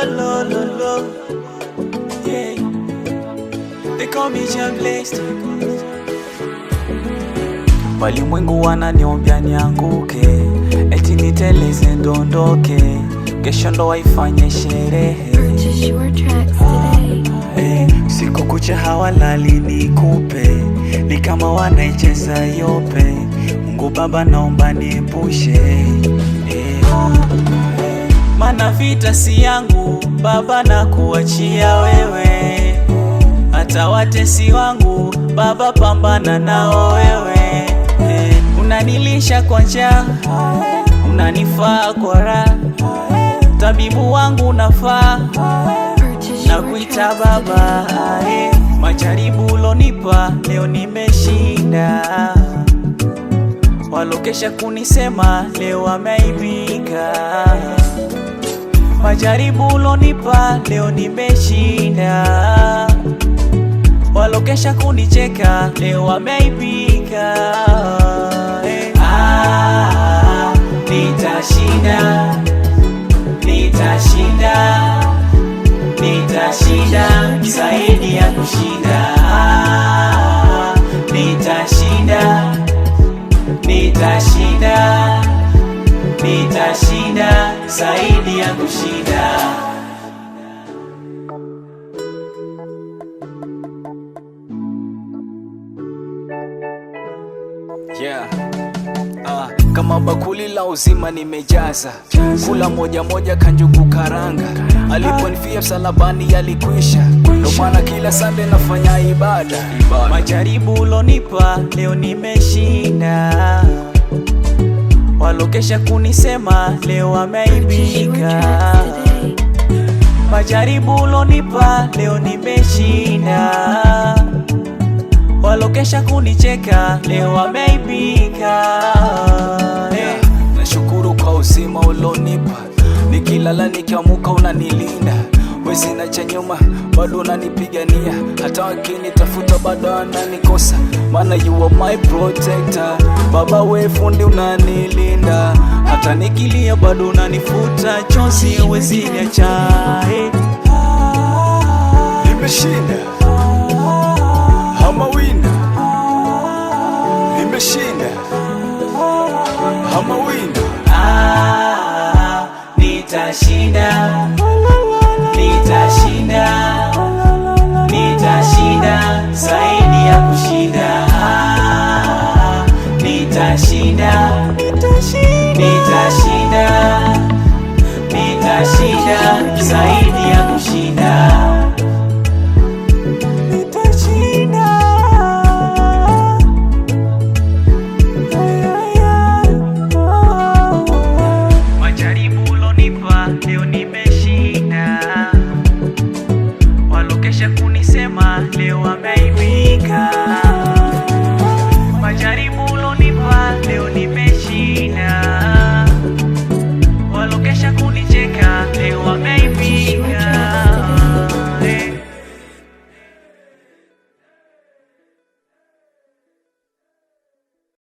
lo, lo, lo. Yeah. They call me John Blessed. Walimwengu wananiombea nianguke, eti niteleze ndondoke, kesho ndo waifanye sherehe. Purchase your tracks today. Siku kucha hawalali nikupe, ni kama wanaicheza yope. Mungu Baba naomba niepushe, mana vita si yangu Baba, na kuachia wewe. Hata watesi wangu Baba, pambana nao wewe. Unanilisha kwa njaa, unanifaa kwa raha, tabibu wangu nafaa, na kuita Baba. Majaribu ulonipa leo nimeshinda, walokesha kunisema leo wameaibika. Majaribu ulonipa leo nimeshinda, walokesha kunicheka leo wameaibika. Nitashinda, nitashinda, nitashinda zaidi ya kushinda. Nitashinda, nitashinda, nitashinda zaidi ya kushinda. Yeah. Kama bakuli la uzima nimejaza, kula moja moja kanjugu karanga. Aliponifia msalabani yalikwisha, ndo maana kila Sunday nafanya ibada. Majaribu ulonipa leo nimeshinda, walokesha kunisema leo wameaibika. Majaribu ulonipa leo nimeshinda, walokesha kunicheka leo wameaibika. Nashukuru kwa uzima ulonipa, nikilala nikiamuka unanilinda. Wezi na cha nyuma bado unanipigania, hata wakinitafuta bado wananikosa, maana you are my protector. Baba we fundi unanilinda, hata nikilia bado unanifuta chozi. Wezi niacha, nimeshinda ama wina, nimeshinda ama wina. Nitashinda, nitashinda, nitashinda zaidi ya kushinda. Nitashinda, nitashinda, nitashinda zaidi